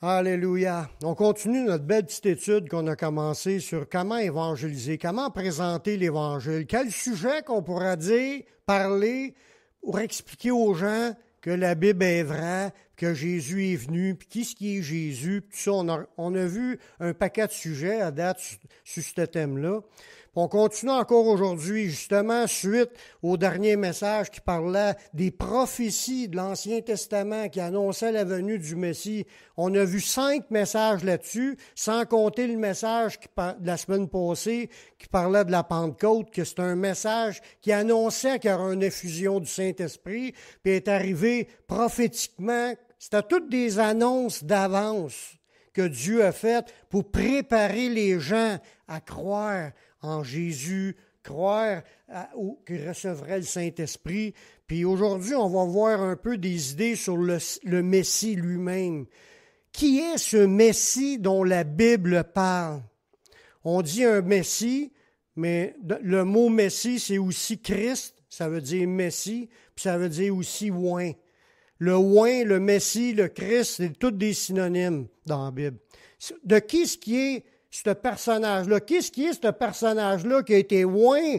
Alléluia. On continue notre belle petite étude qu'on a commencée sur comment évangéliser, comment présenter l'Évangile, quel sujet qu'on pourra dire, parler pour expliquer aux gens que la Bible est vraie, que Jésus est venu, puis qu'est-ce qui est Jésus, puis tout ça. On a vu un paquet de sujets à date sur ce thème-là. On continue encore aujourd'hui, justement, suite au dernier message qui parlait des prophéties de l'Ancien Testament qui annonçaient la venue du Messie. On a vu 5 messages là-dessus, sans compter le message de la semaine passée qui parlait de la Pentecôte, que c'est un message qui annonçait qu'il y aurait une effusion du Saint-Esprit, puis est arrivé prophétiquement. C'était toutes des annonces d'avance que Dieu a faites pour préparer les gens à croire en Jésus, croire qu'il recevrait le Saint-Esprit. Puis aujourd'hui, on va voir un peu des idées sur le Messie lui-même. Qui est ce Messie dont la Bible parle? On dit un Messie, mais le mot Messie, c'est aussi Christ, ça veut dire Messie, puis ça veut dire aussi oint. Le oint, le Messie, le Christ, c'est tous des synonymes dans la Bible. De qui est-ce qui est ce personnage-là? Qu'est-ce qui est ce personnage-là qui a été oint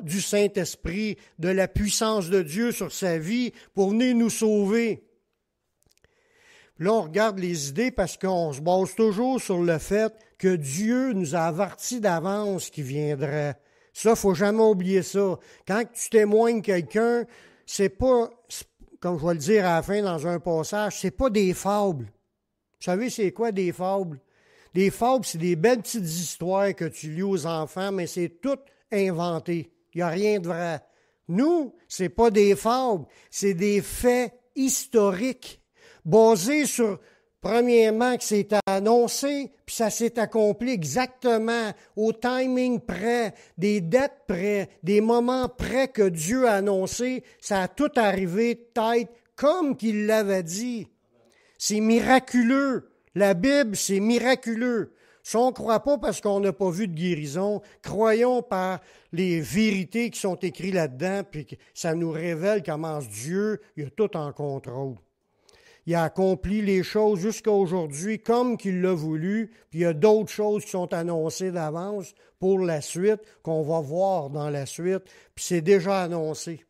du Saint-Esprit, de la puissance de Dieu sur sa vie pour venir nous sauver? Là, on regarde les idées parce qu'on se base toujours sur le fait que Dieu nous a avertis d'avance qu'il viendrait. Ça, il ne faut jamais oublier ça. Quand tu témoignes quelqu'un, c'est pas, comme je vais le dire à la fin dans un passage, c'est pas des fables. Vous savez, c'est quoi des fables? Des fables, c'est des belles petites histoires que tu lis aux enfants, mais c'est tout inventé. Il n'y a rien de vrai. Nous, c'est pas des fables, c'est des faits historiques, basés sur, premièrement, que c'est annoncé, puis ça s'est accompli exactement au timing près, des dates près, des moments près que Dieu a annoncé. Ça a tout arrivé tête comme qu'il l'avait dit. C'est miraculeux. La Bible, c'est miraculeux. Si on ne croit pas parce qu'on n'a pas vu de guérison, croyons par les vérités qui sont écrites là-dedans, puis que ça nous révèle comment Dieu, il a tout en contrôle. Il a accompli les choses jusqu'à aujourd'hui comme qu'il l'a voulu, puis il y a d'autres choses qui sont annoncées d'avance pour la suite, qu'on va voir dans la suite, puis c'est déjà annoncé.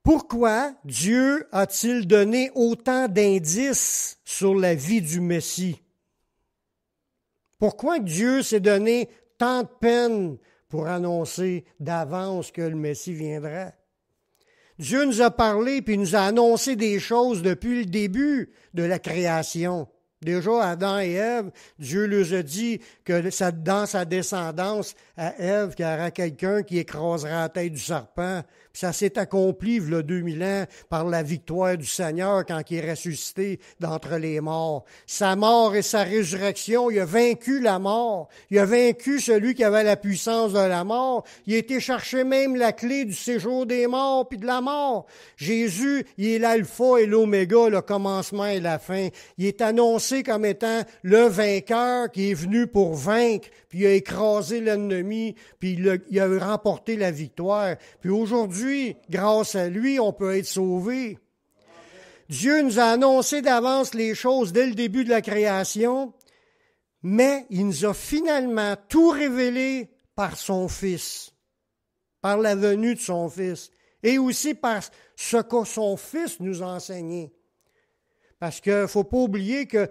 Pourquoi Dieu a-t-il donné autant d'indices sur la vie du Messie? Pourquoi Dieu s'est donné tant de peine pour annoncer d'avance que le Messie viendrait? Dieu nous a parlé puis nous a annoncé des choses depuis le début de la création. Déjà, Adam et Ève, Dieu leur a dit que dans sa descendance à Ève, qu'il y aura quelqu'un qui écrasera la tête du serpent. Puis ça s'est accompli, il y a 2000 ans, par la victoire du Seigneur quand il est ressuscité d'entre les morts. Sa mort et sa résurrection, il a vaincu la mort. Il a vaincu celui qui avait la puissance de la mort. Il a été chercher même la clé du séjour des morts puis de la mort. Jésus, il est l'alpha et l'oméga, le commencement et la fin. Il est annoncé comme étant le vainqueur qui est venu pour vaincre, puis il a écrasé l'ennemi, puis il a remporté la victoire. Puis aujourd'hui, grâce à lui, on peut être sauvé. Dieu nous a annoncé d'avance les choses dès le début de la création, mais il nous a finalement tout révélé par son Fils, par la venue de son Fils, et aussi par ce que son Fils nous a enseigné. Parce qu'il ne faut pas oublier que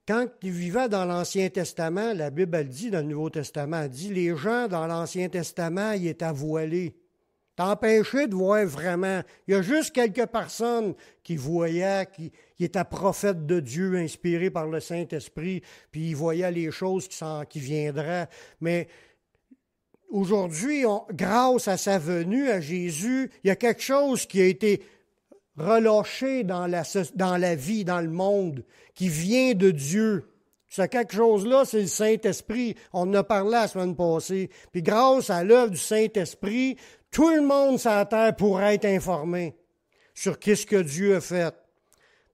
quand il vivait dans l'Ancien Testament, la Bible elle dit, dans le Nouveau Testament, elle dit, les gens dans l'Ancien Testament, ils étaient voilés. T'es empêché de voir vraiment. Il y a juste quelques personnes qui voyaient, qui étaient prophètes de Dieu, inspirés par le Saint-Esprit, puis ils voyaient les choses qui viendraient. Mais aujourd'hui, grâce à sa venue, à Jésus, il y a quelque chose qui a été relâché dans la vie, dans le monde, qui vient de Dieu. C'est quelque chose-là, c'est le Saint-Esprit. On en a parlé la semaine passée. Puis grâce à l'œuvre du Saint-Esprit, tout le monde sur la terre pourrait être informé sur qu'est-ce que Dieu a fait.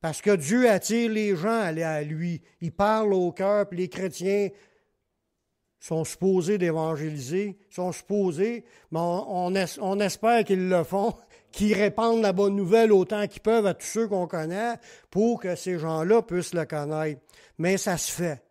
Parce que Dieu attire les gens à aller à lui. Il parle au cœur, puis les chrétiens sont supposés d'évangéliser, sont supposés, mais on espère qu'ils le font, qu'ils répandent la bonne nouvelle autant qu'ils peuvent à tous ceux qu'on connaît pour que ces gens-là puissent le connaître. Mais ça se fait.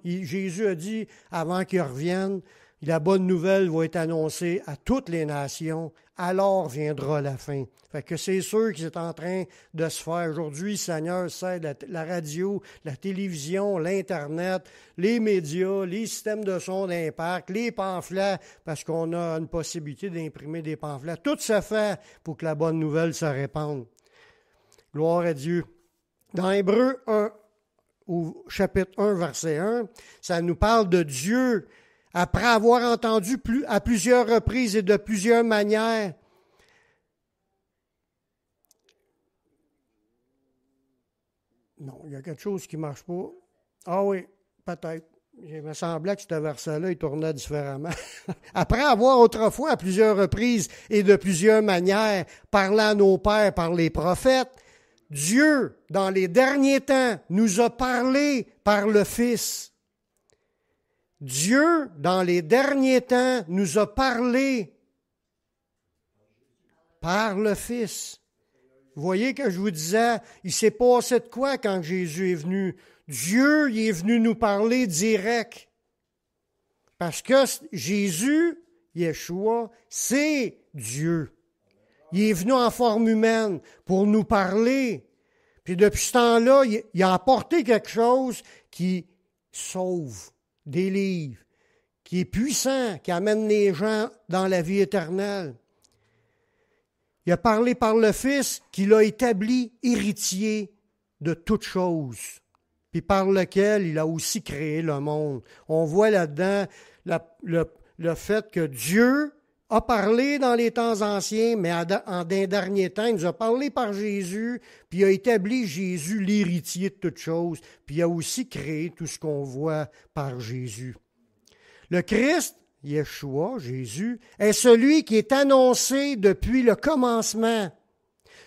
Jésus a dit, avant qu'il revienne, la bonne nouvelle va être annoncée à toutes les nations, alors viendra la fin. Fait que c'est sûr que c'est en train de se faire. Aujourd'hui, Seigneur, c'est la radio, la télévision, l'Internet, les médias, les systèmes de son d'impact, les pamphlets, parce qu'on a une possibilité d'imprimer des pamphlets. Tout se fait pour que la bonne nouvelle se répande. Gloire à Dieu. Dans Hébreux 1, au chapitre 1, verset 1, ça nous parle de Dieu, après avoir entendu à plusieurs reprises et de plusieurs manières. Non, il y a quelque chose qui ne marche pas. Ah oui, peut-être. Il me semblait que ce verset-là, il tournait différemment. Après avoir autrefois à plusieurs reprises et de plusieurs manières parlé à nos pères par les prophètes, Dieu, dans les derniers temps, nous a parlé par le Fils. Dieu, dans les derniers temps, nous a parlé par le Fils. Vous voyez que je vous disais, il s'est passé de quoi quand Jésus est venu? Dieu, il est venu nous parler direct. Parce que Jésus, Yeshua, c'est Dieu. Il est venu en forme humaine pour nous parler. Puis depuis ce temps-là, il a apporté quelque chose qui sauve, délivre, qui est puissant, qui amène les gens dans la vie éternelle. Il a parlé par le Fils qui l'a établi héritier de toutes choses, puis par lequel il a aussi créé le monde. On voit là-dedans le fait que Dieu a parlé dans les temps anciens, mais en des derniers temps, il nous a parlé par Jésus, puis il a établi Jésus l'héritier de toutes choses, puis il a aussi créé tout ce qu'on voit par Jésus. Le Christ, Yeshua, Jésus, est celui qui est annoncé depuis le commencement.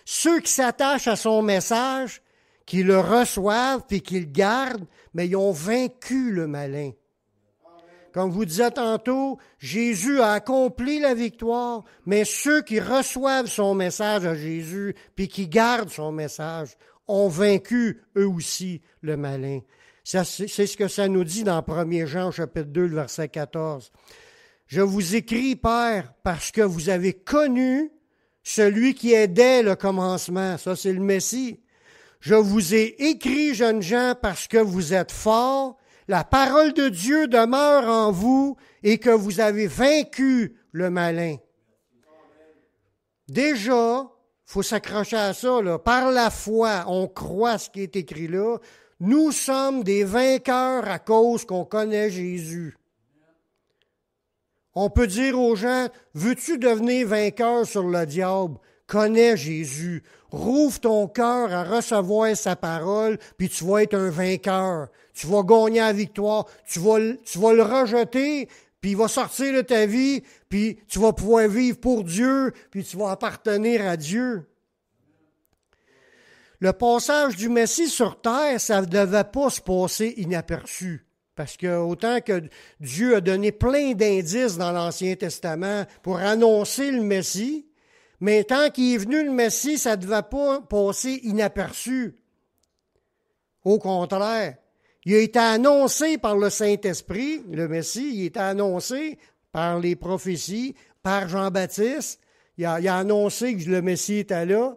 Ceux qui s'attachent à son message, qui le reçoivent puis qui le gardent, mais ils ont vaincu le malin. Comme vous disais tantôt, Jésus a accompli la victoire, mais ceux qui reçoivent son message à Jésus puis qui gardent son message ont vaincu eux aussi le malin. C'est ce que ça nous dit dans 1 Jean chapitre 2, le verset 14. Je vous écris, Père, parce que vous avez connu celui qui est dès le commencement. Ça, c'est le Messie. Je vous ai écrit, jeunes gens, parce que vous êtes forts, la parole de Dieu demeure en vous et que vous avez vaincu le malin. Déjà, il faut s'accrocher à ça, là. Par la foi, on croit ce qui est écrit là. Nous sommes des vainqueurs à cause qu'on connaît Jésus. On peut dire aux gens, veux-tu devenir vainqueur sur le diable? Connais Jésus. Rouvre ton cœur à recevoir sa parole, puis tu vas être un vainqueur. Tu vas gagner la victoire. Tu vas le rejeter, puis il va sortir de ta vie, puis tu vas pouvoir vivre pour Dieu, puis tu vas appartenir à Dieu. Le passage du Messie sur terre, ça ne devait pas se passer inaperçu. Parce que autant que Dieu a donné plein d'indices dans l'Ancien Testament pour annoncer le Messie, mais tant qu'il est venu le Messie, ça ne devait pas passer inaperçu. Au contraire, il a été annoncé par le Saint-Esprit, le Messie, il a été annoncé par les prophéties, par Jean-Baptiste. Il a annoncé que le Messie était là.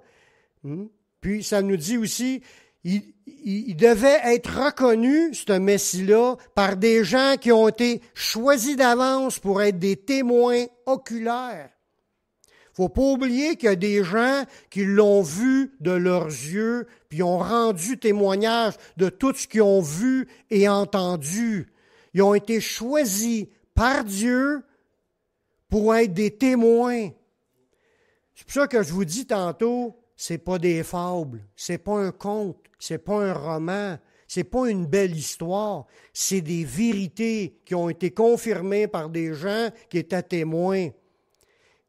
Puis ça nous dit aussi, il devait être reconnu, ce Messie-là, par des gens qui ont été choisis d'avance pour être des témoins oculaires. Il ne faut pas oublier qu'il y a des gens qui l'ont vu de leurs yeux, puis ont rendu témoignage de tout ce qu'ils ont vu et entendu. Ils ont été choisis par Dieu pour être des témoins. C'est pour ça que je vous dis tantôt, c'est pas des fables, c'est pas un conte, c'est pas un roman, c'est pas une belle histoire, c'est des vérités qui ont été confirmées par des gens qui étaient témoins.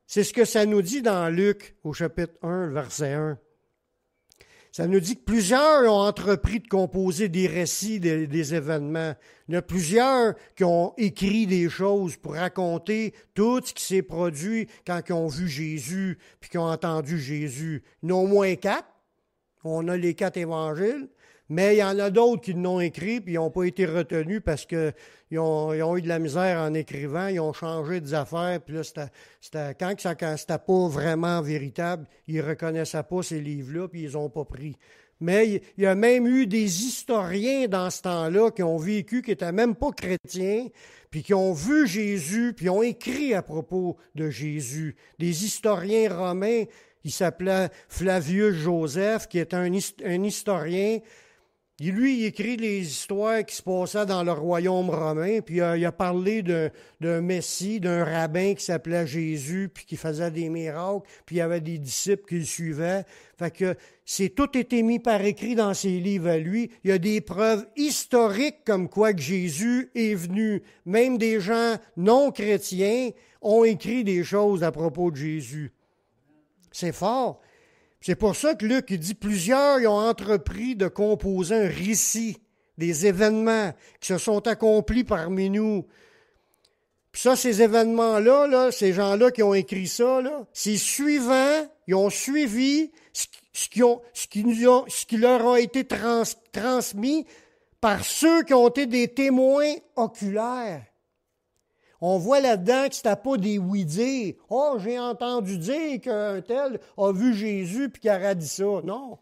C'est ce que ça nous dit dans Luc, au chapitre 1, verset 1. Ça nous dit que plusieurs ont entrepris de composer des récits des événements. Il y en a plusieurs qui ont écrit des choses pour raconter tout ce qui s'est produit quand ils ont vu Jésus puis qu'ils ont entendu Jésus. Il y en a au moins 4. On a les 4 évangiles. Mais il y en a d'autres qui l'ont écrit puis ils n'ont pas été retenus parce qu'ils ont eu de la misère en écrivant, ils ont changé des affaires, puis là, quand c'était pas vraiment véritable, ils ne reconnaissaient pas ces livres-là, puis ils n'ont pas pris. Mais il y a même eu des historiens dans ce temps-là qui ont vécu, qui n'étaient même pas chrétiens, puis qui ont vu Jésus, puis ont écrit à propos de Jésus. Des historiens romains, il s'appelait Flavius Joseph, qui est un historien. Il écrit les histoires qui se passaient dans le royaume romain, puis il a parlé d'un Messie, d'un rabbin qui s'appelait Jésus, puis qui faisait des miracles, puis il y avait des disciples qui le suivaient. Fait que tout été mis par écrit dans ses livres à lui. Il y a des preuves historiques comme quoi que Jésus est venu. Même des gens non chrétiens ont écrit des choses à propos de Jésus. C'est fort. C'est pour ça que Luc dit plusieurs ont entrepris de composer un récit des événements qui se sont accomplis parmi nous. Puis ça, ces événements-là, là, ces gens-là qui ont écrit ça, là, c'est suivant, ils ont suivi ce qui leur a été transmis par ceux qui ont été des témoins oculaires. On voit là-dedans que c'était pas des oui-dire. « Oh, j'ai entendu dire qu'un tel a vu Jésus puis qu'il a dit ça. » Non.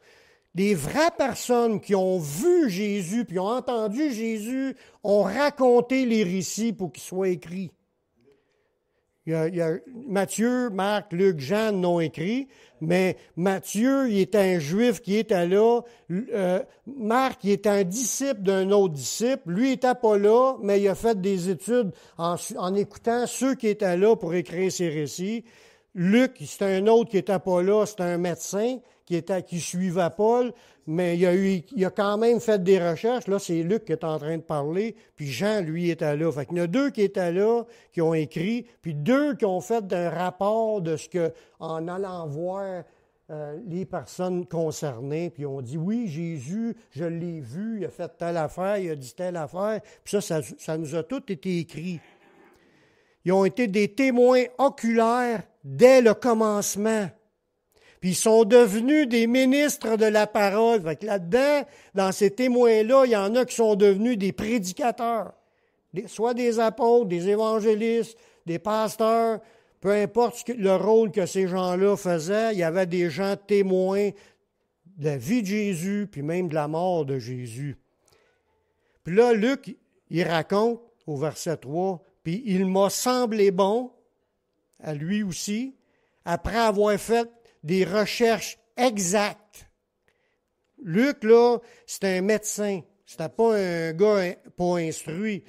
Des vraies personnes qui ont vu Jésus puis ont entendu Jésus ont raconté les récits pour qu'ils soient écrits. Il y a Matthieu, Marc, Luc, Jean n'ont écrit, mais Matthieu, il est un juif qui était là. Marc, il est un disciple d'un autre disciple. Lui, il n'était pas là, mais il a fait des études en écoutant ceux qui étaient là pour écrire ses récits. Luc, c'est un autre qui n'était pas là, c'est un médecin qui suivait Paul, mais il a quand même fait des recherches. Là, c'est Luc qui est en train de parler, puis Jean, lui, était là. Fait qu'il y en a 2 qui étaient là, qui ont écrit, puis 2 qui ont fait un rapport de ce que, en allant voir les personnes concernées, puis ont dit, oui, Jésus, je l'ai vu, il a fait telle affaire, il a dit telle affaire, puis ça nous a tout été écrit. Ils ont été des témoins oculaires dès le commencement. Puis ils sont devenus des ministres de la parole. Fait que là-dedans, dans ces témoins-là, il y en a qui sont devenus des prédicateurs. Soit des apôtres, des évangélistes, des pasteurs, peu importe le rôle que ces gens-là faisaient, il y avait des gens témoins de la vie de Jésus, puis même de la mort de Jésus. Puis là, Luc, il raconte au verset 3, « Puis il m'a semblé bon, à lui aussi, après avoir fait des recherches exactes. » Luc, là, c'était un médecin. C'était pas un gars pas instruit.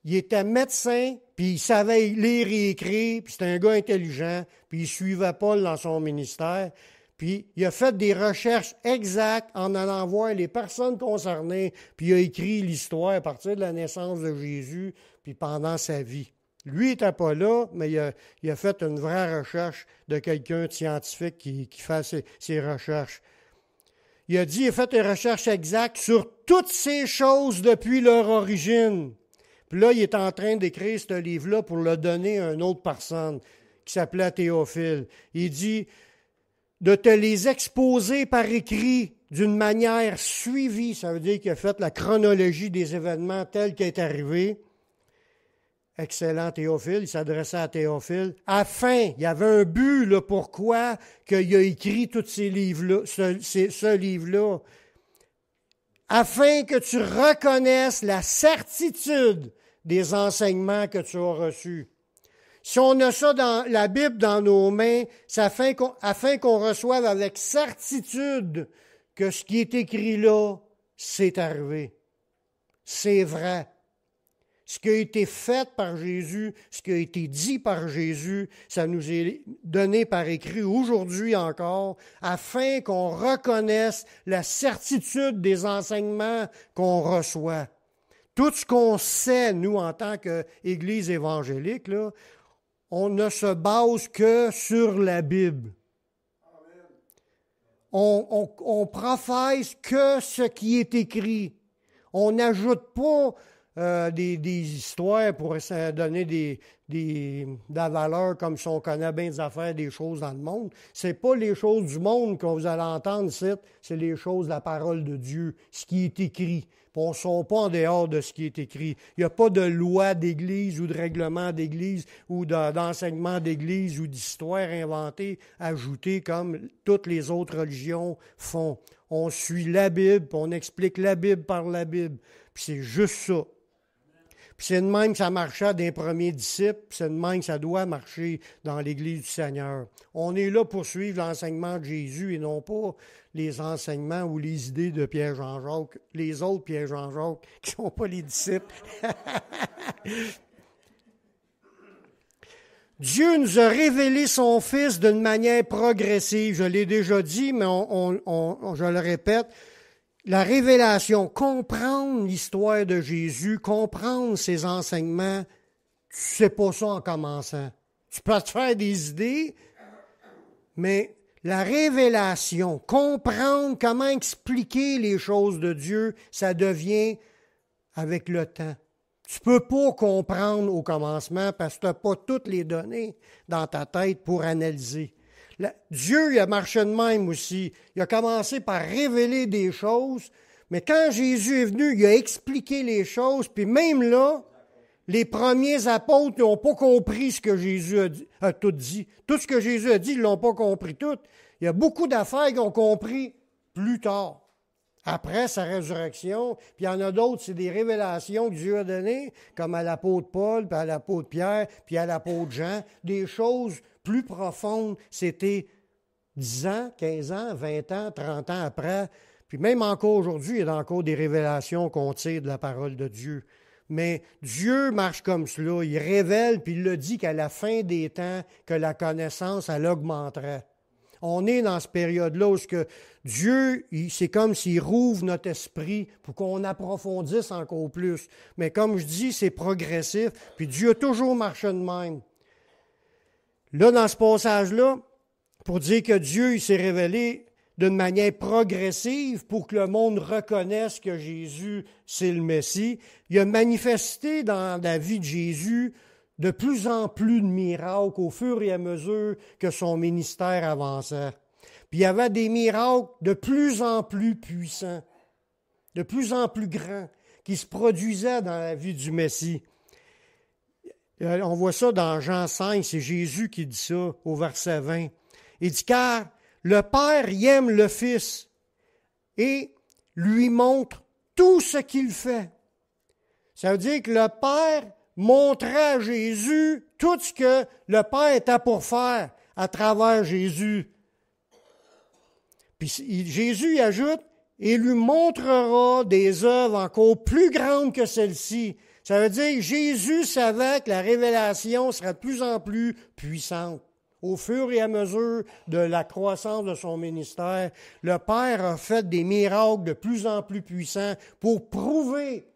Il était médecin, puis il savait lire et écrire, puis c'était un gars intelligent, puis il suivait Paul dans son ministère. Puis il a fait des recherches exactes en allant voir les personnes concernées, puis il a écrit l'histoire à partir de la naissance de Jésus, puis pendant sa vie. Lui n'était pas là, mais il a fait une vraie recherche de quelqu'un de scientifique qui fait ses recherches. Il a fait des recherches exactes sur toutes ces choses depuis leur origine. Puis là, il est en train d'écrire ce livre-là pour le donner à une autre personne qui s'appelait Théophile. Il dit de te les exposer par écrit d'une manière suivie. Ça veut dire qu'il a fait la chronologie des événements tels qu'ils sont arrivés. Excellent Théophile, il s'adressait à Théophile, afin, il y avait un but, là, pourquoi qu'il a écrit tous ces livres-là, ce livre-là, afin que tu reconnaisses la certitude des enseignements que tu as reçus. Si on a ça dans la Bible dans nos mains, c'est afin qu'on reçoive avec certitude que ce qui est écrit là, c'est arrivé. C'est vrai. Ce qui a été fait par Jésus, ce qui a été dit par Jésus, ça nous est donné par écrit aujourd'hui encore, afin qu'on reconnaisse la certitude des enseignements qu'on reçoit. Tout ce qu'on sait, nous, en tant qu'Église évangélique, là, on ne se base que sur la Bible. on professe que ce qui est écrit. On n'ajoute pas des histoires pour donner de la valeur comme si on connaît bien des affaires, des choses dans le monde. C'est pas les choses du monde que vous allez entendre ici, c'est les choses de la parole de Dieu, ce qui est écrit. On ne sort pas en dehors de ce qui est écrit. Il n'y a pas de loi d'Église ou de règlement d'Église ou d'enseignement d'Église ou d'histoire inventée, ajoutée comme toutes les autres religions font. On suit la Bible, puis on explique la Bible par la Bible. Puis c'est juste ça. Puis c'est de même que ça marchait des premiers disciples, puis c'est de même que ça doit marcher dans l'Église du Seigneur. On est là pour suivre l'enseignement de Jésus et non pas les enseignements ou les idées de Pierre-Jean-Jacques, les autres Pierre-Jean-Jacques qui ne sont pas les disciples. Dieu nous a révélé son Fils d'une manière progressive. Je l'ai déjà dit, mais je le répète. La révélation, comprendre l'histoire de Jésus, comprendre ses enseignements, tu ne sais pas ça en commençant. Tu peux te faire des idées, mais la révélation, comprendre comment expliquer les choses de Dieu, ça devient avec le temps. Tu ne peux pas comprendre au commencement parce que tu n'as pas toutes les données dans ta tête pour analyser. Dieu, il a marché de même aussi. Il a commencé par révéler des choses, mais quand Jésus est venu, il a expliqué les choses, puis même là, les premiers apôtres n'ont pas compris ce que Jésus a tout dit. Tout ce que Jésus a dit, ils ne l'ont pas compris tout. Il y a beaucoup d'affaires qu'ils ont compris plus tard, après sa résurrection. Puis il y en a d'autres, c'est des révélations que Dieu a données, comme à l'apôtre Paul, puis à l'apôtre Pierre, puis à l'apôtre Jean, des choses plus profonde, c'était 10 ans, 15 ans, 20 ans, 30 ans après. Puis même encore aujourd'hui, il y a encore des révélations qu'on tire de la parole de Dieu. Mais Dieu marche comme cela. Il révèle, puis il le dit qu'à la fin des temps, que la connaissance, elle augmenterait. On est dans cette période-là où Dieu, c'est comme s'il rouvre notre esprit pour qu'on approfondisse encore plus. Mais comme je dis, c'est progressif, puis Dieu a toujours marché de même. Là, dans ce passage-là, pour dire que Dieu il s'est révélé d'une manière progressive pour que le monde reconnaisse que Jésus, c'est le Messie, il a manifesté dans la vie de Jésus de plus en plus de miracles au fur et à mesure que son ministère avançait. Puis il y avait des miracles de plus en plus puissants, de plus en plus grands, qui se produisaient dans la vie du Messie. On voit ça dans Jean 5, c'est Jésus qui dit ça au verset 20. Il dit, car le Père y aime le Fils et lui montre tout ce qu'il fait. Ça veut dire que le Père montrait à Jésus tout ce que le Père était pour faire à travers Jésus. Puis Jésus ajoute, et lui montrera des œuvres encore plus grandes que celles-ci. Ça veut dire que Jésus savait que la révélation serait de plus en plus puissante. Au fur et à mesure de la croissance de son ministère, le Père a fait des miracles de plus en plus puissants pour prouver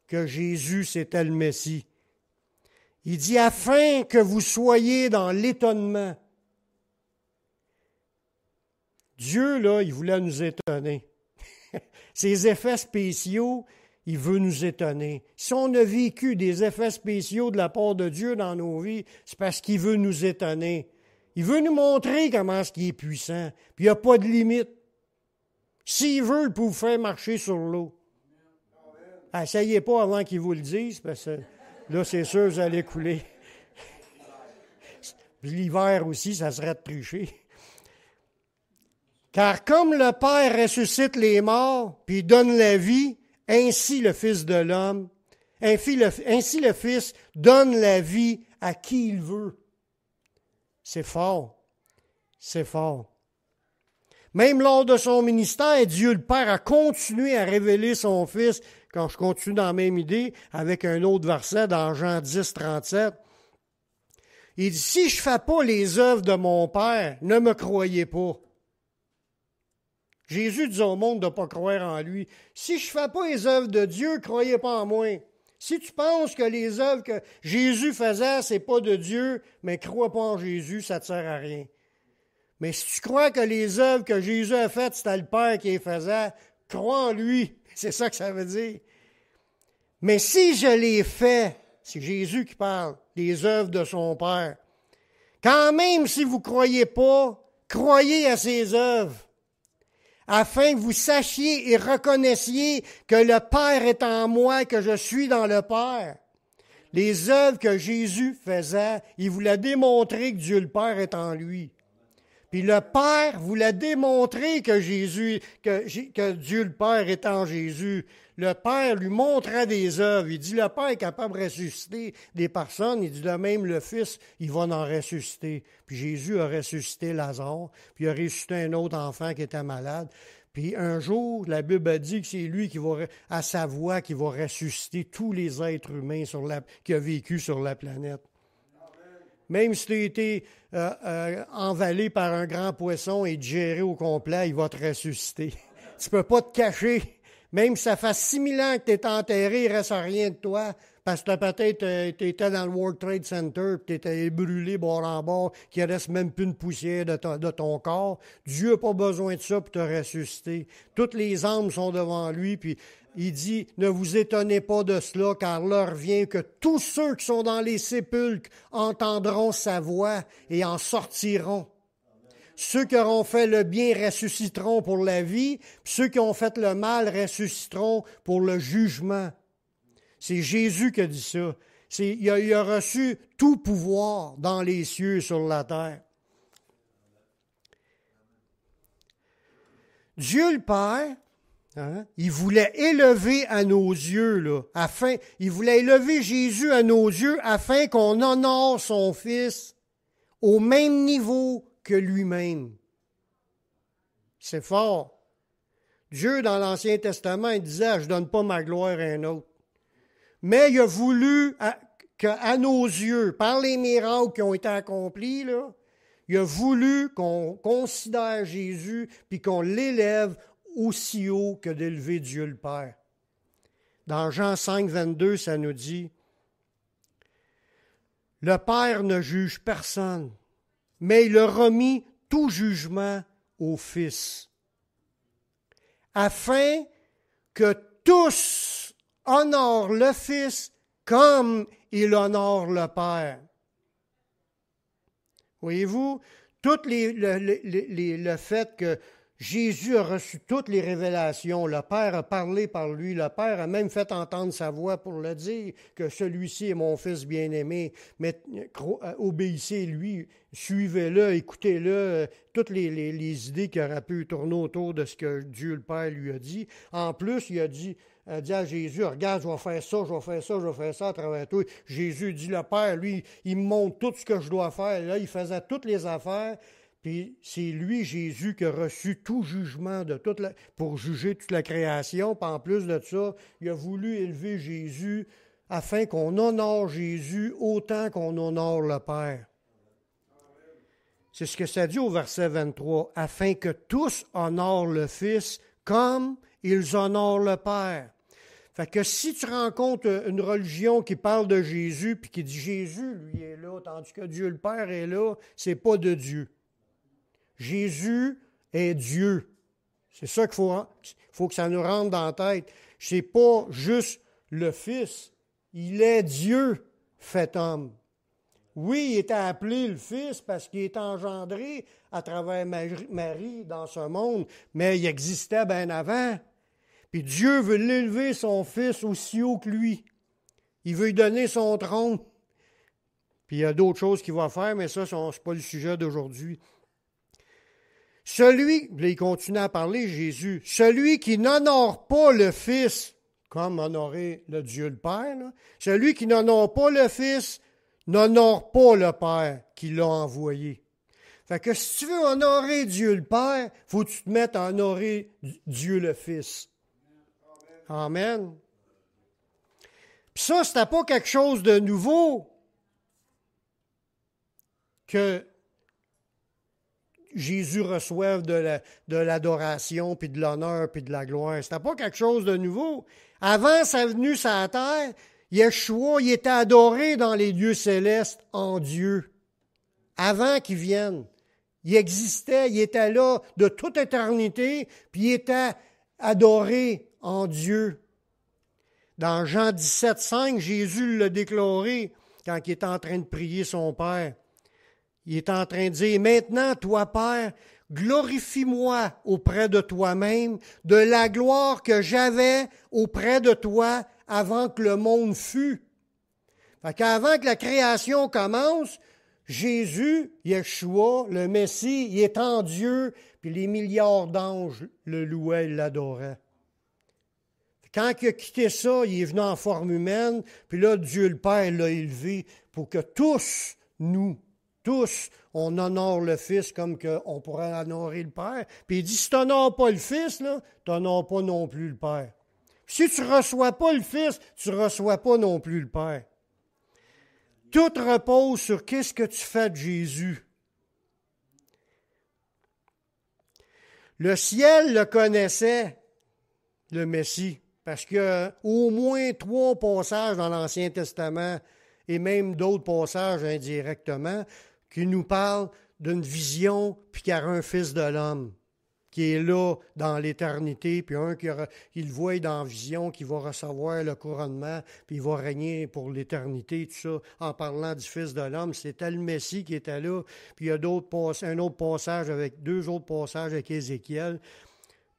que Jésus, c'était le Messie. Il dit, afin que vous soyez dans l'étonnement. Dieu, là, il voulait nous étonner. Ses effets spéciaux, il veut nous étonner. Si on a vécu des effets spéciaux de la part de Dieu dans nos vies, c'est parce qu'il veut nous étonner. Il veut nous montrer comment il est puissant. Puis il n'y a pas de limite. S'il veut, il peut vous faire marcher sur l'eau. Essayez pas avant qu'il vous le dise, parce que là, c'est sûr, vous allez couler. L'hiver aussi, ça serait de tricher. Car comme le Père ressuscite les morts, puis donne la vie, ainsi le Fils de l'homme, ainsi le Fils donne la vie à qui il veut. C'est fort. C'est fort. Même lors de son ministère, Dieu le Père a continué à révéler son Fils, quand je continue dans la même idée, avec un autre verset dans Jean 10, 37. Il dit, si je ne fais pas les œuvres de mon Père, ne me croyez pas. Jésus dit au monde de ne pas croire en lui. Si je ne fais pas les œuvres de Dieu, ne croyez pas en moi. Si tu penses que les œuvres que Jésus faisait, ce n'est pas de Dieu, mais ne crois pas en Jésus, ça ne te sert à rien. Mais si tu crois que les œuvres que Jésus a faites, c'était le Père qui les faisait, crois en lui. C'est ça que ça veut dire. Mais si je les fais, c'est Jésus qui parle, les œuvres de son Père. Quand même, si vous ne croyez pas, croyez à ses œuvres, afin que vous sachiez et reconnaissiez que le Père est en moi et que je suis dans le Père. Les œuvres que Jésus faisait, il voulait démontrer que Dieu le Père est en lui. Puis le Père voulait démontrer que Dieu le Père est en Jésus. Le Père lui montrait des œuvres. Il dit, le Père est capable de ressusciter des personnes. Il dit, de même, le Fils, il va en ressusciter. Puis Jésus a ressuscité Lazare. Puis il a ressuscité un autre enfant qui était malade. Puis un jour, la Bible a dit que c'est lui qui va, à sa voix, qui va ressusciter tous les êtres humains qui ont vécu sur la planète. Même si tu as été envalé par un grand poisson et digéré au complet, il va te ressusciter. Tu ne peux pas te cacher. Même si ça fait 6000 ans que tu es enterré, il ne reste rien de toi. Parce que peut-être tu étais dans le World Trade Center, tu étais brûlé bord en bord, qu'il ne reste même plus une poussière de ton corps. Dieu n'a pas besoin de ça pour te ressusciter. Toutes les âmes sont devant lui, puis il dit, ne vous étonnez pas de cela, car l'heure vient que tous ceux qui sont dans les sépulcres entendront sa voix et en sortiront. Ceux qui auront fait le bien ressusciteront pour la vie, puis ceux qui ont fait le mal ressusciteront pour le jugement. C'est Jésus qui a dit ça. Il a reçu tout pouvoir dans les cieux et sur la terre. Dieu le Père, il voulait élever à nos yeux, il voulait élever Jésus à nos yeux afin qu'on honore son Fils au même niveau que lui-même. C'est fort. Dieu, dans l'Ancien Testament, il disait, je ne donne pas ma gloire à un autre. Mais il a voulu qu'à nos yeux, par les miracles qui ont été accomplis, il a voulu qu'on considère Jésus puis qu'on l'élève aussi haut que d'élever Dieu le Père. Dans Jean 5, 22, ça nous dit, « Le Père ne juge personne, mais il a remis tout jugement au Fils, afin que tous honorent le Fils comme il honore le Père. » Voyez-vous, le fait que Jésus a reçu toutes les révélations, le Père a parlé par lui, le Père a même fait entendre sa voix pour le dire, que celui-ci est mon Fils bien-aimé, mais obéissez-lui, suivez-le, écoutez-le, toutes les idées qui auraient pu tourner autour de ce que Dieu le Père lui a dit. En plus, il a dit à Jésus, regarde, je vais faire ça, je vais faire ça, je vais faire ça à travers toi. Jésus dit, le Père, lui, il me montre tout ce que je dois faire. Là, il faisait toutes les affaires. Puis c'est lui, Jésus, qui a reçu tout jugement pour juger toute la création. Puis en plus de ça, il a voulu élever Jésus afin qu'on honore Jésus autant qu'on honore le Père. C'est ce que ça dit au verset 23. Afin que tous honorent le Fils comme ils honorent le Père. Fait que si tu rencontres une religion qui parle de Jésus puis qui dit Jésus, lui, est là, tandis que Dieu le Père est là, c'est pas de Dieu. Jésus est Dieu. C'est ça qu'il faut que ça nous rentre dans la tête. C'est pas juste le Fils. Il est Dieu fait homme. Oui, il était appelé le Fils parce qu'il est engendré à travers Marie dans ce monde, mais il existait bien avant. Puis Dieu veut l'élever son Fils aussi haut que lui. Il veut lui donner son trône. Puis il y a d'autres choses qu'il va faire, mais ça, ce n'est pas le sujet d'aujourd'hui. Il continue à parler, Jésus, celui qui n'honore pas le Fils, comme honorer le Dieu le Père, celui qui n'honore pas le Fils, n'honore pas le Père qui l'a envoyé. Fait que si tu veux honorer Dieu le Père, il faut que tu te mettes à honorer Dieu le Fils. Amen. Puis ça, c'était pas quelque chose de nouveau que Jésus reçoive de l'adoration, puis de l'honneur, puis de la gloire. C'était pas quelque chose de nouveau. Avant sa venue sur la terre, Yeshua, il était adoré dans les lieux célestes en Dieu. Avant qu'il vienne, Il existait, il était là de toute éternité, puis il était adoré en Dieu. Dans Jean 17, 5, Jésus l'a déclaré quand il est en train de prier son Père. Il est en train de dire, « Maintenant, toi, Père, glorifie-moi auprès de toi-même de la gloire que j'avais auprès de toi avant que le monde fût. » Fait qu'avant que la création commence, Jésus, Yeshua, le Messie, il est en Dieu, puis les milliards d'anges le louaient, l'adoraient. Quand il a quitté ça, il est venu en forme humaine, puis là, Dieu le Père l'a élevé pour que tous, nous, tous, on honore le Fils comme on pourrait honorer le Père. Puis il dit, si tu n'honores pas le Fils, tu n'honores pas non plus le Père. Si tu ne reçois pas le Fils, tu ne reçois pas non plus le Père. Tout repose sur qu'est-ce que tu fais de Jésus. Le ciel le connaissait, le Messie, parce qu'il y a au moins 3 passages dans l'Ancien Testament et même d'autres passages indirectement qui nous parlent d'une vision puis qu'il y aura un Fils de l'homme qui est là dans l'éternité, puis un qui il le voit dans la vision, qui va recevoir le couronnement, puis il va régner pour l'éternité, tout ça, en parlant du Fils de l'homme. C'était le Messie qui était là, puis il y a un autre passage avec 2 autres passages avec Ézéchiel.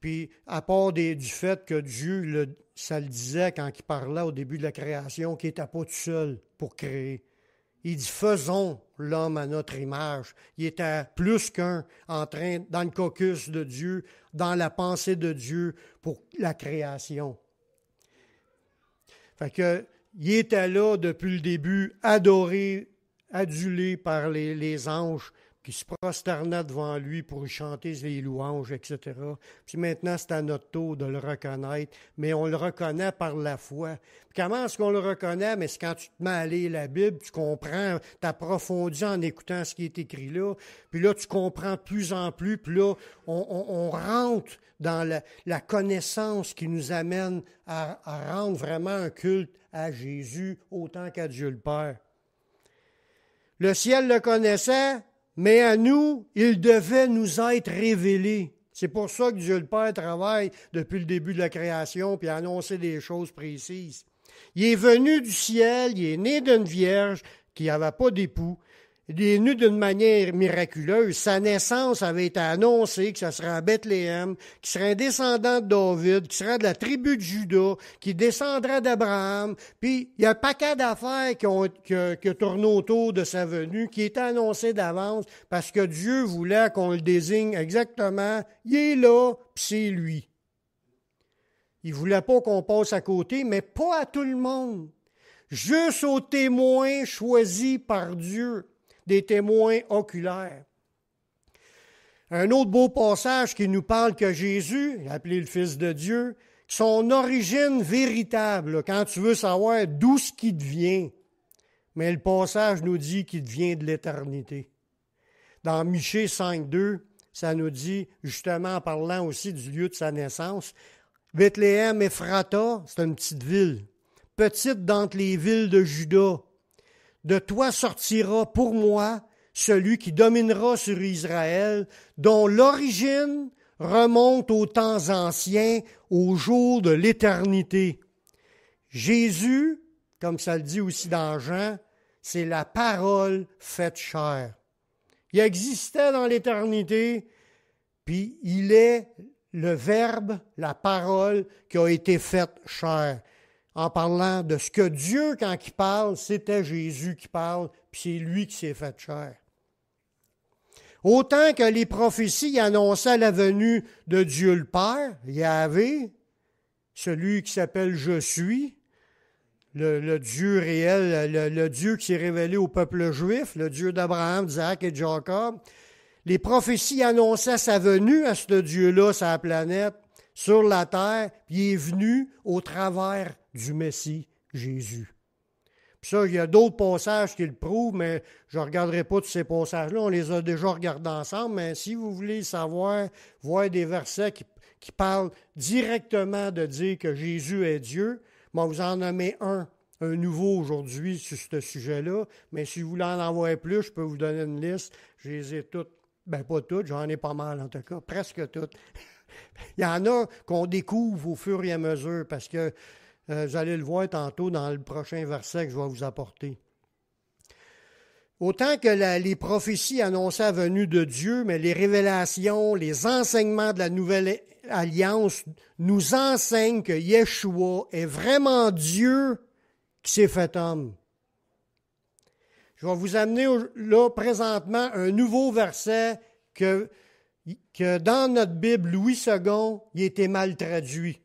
Puis, à part du fait que Dieu, ça le disait quand il parlait au début de la création, qu'il n'était pas tout seul pour créer. Il dit, faisons l'homme à notre image. Il était plus qu'un en train, dans le caucus de Dieu, dans la pensée de Dieu pour la création. Fait que, il était là depuis le début, adoré, adulé par les anges qui se prosternaient devant lui pour lui chanter les louanges, etc. Puis maintenant, c'est à notre tour de le reconnaître, mais on le reconnaît par la foi. Puis comment est-ce qu'on le reconnaît? Mais c'est quand tu te mets à lire la Bible, tu comprends, tu approfondis en écoutant ce qui est écrit là, puis là, tu comprends de plus en plus, puis là, on rentre dans la connaissance qui nous amène à rendre vraiment un culte à Jésus autant qu'à Dieu le Père. Le ciel le connaissait, mais à nous, il devait nous être révélé. C'est pour ça que Dieu le Père travaille depuis le début de la création puis a annoncé des choses précises. Il est venu du ciel, il est né d'une vierge qui n'avait pas d'époux. Il est venu d'une manière miraculeuse. Sa naissance avait été annoncée que ce serait à Bethléem, qu'il serait un descendant de David, qu'il serait de la tribu de Juda, qu'il descendrait d'Abraham. Puis il y a un paquet d'affaires qui tournent autour de sa venue, qui étaient annoncées d'avance parce que Dieu voulait qu'on le désigne exactement. Il est là, puis c'est lui. Il ne voulait pas qu'on passe à côté, mais pas à tout le monde. Juste aux témoins choisis par Dieu. Des témoins oculaires. Un autre beau passage qui nous parle que Jésus, appelé le Fils de Dieu, son origine véritable, quand tu veux savoir d'où ce qui vient, mais le passage nous dit qu'il vient de l'éternité. Dans Michée 5.2, ça nous dit, justement en parlant aussi du lieu de sa naissance, Bethléem Ephrata, c'est une petite ville, petite d'entre les villes de Juda. De toi sortira pour moi celui qui dominera sur Israël, dont l'origine remonte aux temps anciens, aux jours de l'éternité. Jésus, comme ça le dit aussi dans Jean, c'est la parole faite chair. Il existait dans l'éternité, puis il est le Verbe, la parole qui a été faite chair. En parlant de ce que Dieu, quand il parle, c'était Jésus qui parle, puis c'est lui qui s'est fait chair. Autant que les prophéties annonçaient la venue de Dieu le Père, Yahvé, celui qui s'appelle Je suis, le Dieu réel, le Dieu qui s'est révélé au peuple juif, le Dieu d'Abraham, d'Isaac et de Jacob, les prophéties annonçaient sa venue à ce Dieu-là, sa planète, sur la terre, puis il est venu au travers du Messie, Jésus. Puis ça, il y a d'autres passages qui le prouvent, mais je ne regarderai pas tous ces passages-là. On les a déjà regardés ensemble, mais si vous voulez savoir, voir des versets qui parlent directement de dire que Jésus est Dieu, moi, vous en nommez un nouveau aujourd'hui sur ce sujet-là, mais si vous voulez en avoir plus, je peux vous donner une liste. Je les ai toutes Ben, pas toutes, j'en ai pas mal en tout cas, presque toutes. Il y en a qu'on découvre au fur et à mesure parce que vous allez le voir tantôt dans le prochain verset que je vais vous apporter. Autant que les prophéties annonçaient la venue de Dieu, mais les révélations, les enseignements de la nouvelle alliance nous enseignent que Yeshua est vraiment Dieu qui s'est fait homme. Je vais vous amener là présentement un nouveau verset que dans notre Bible, Louis II, il a été mal traduit.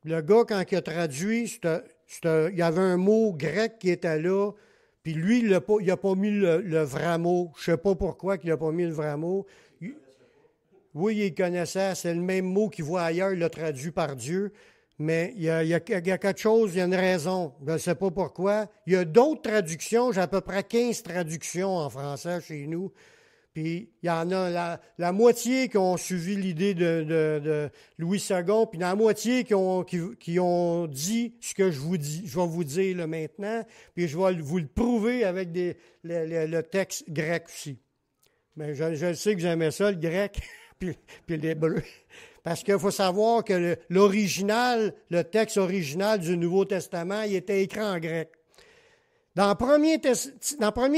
Le gars, quand il a traduit, il y avait un mot grec qui était là, puis lui, il n'a pas mis le vrai mot. Je ne sais pas pourquoi il n'a pas mis le vrai mot. Oui, il connaissait, c'est le même mot qu'il voit ailleurs, il l'a traduit par Dieu. Mais il y a quelque chose, il y a une raison. Je ne sais pas pourquoi. Il y a d'autres traductions, j'ai à peu près 15 traductions en français chez nous. Puis il y en a la moitié qui ont suivi l'idée de Louis II, puis la moitié qui ont dit ce que je vais vous dire là, maintenant, puis je vais vous le prouver avec le texte grec aussi. Mais je sais que j'aimais ça, le grec, puis l'hébreu. Parce qu'il faut savoir que l'original, le texte original du Nouveau Testament, il était écrit en grec. Dans 1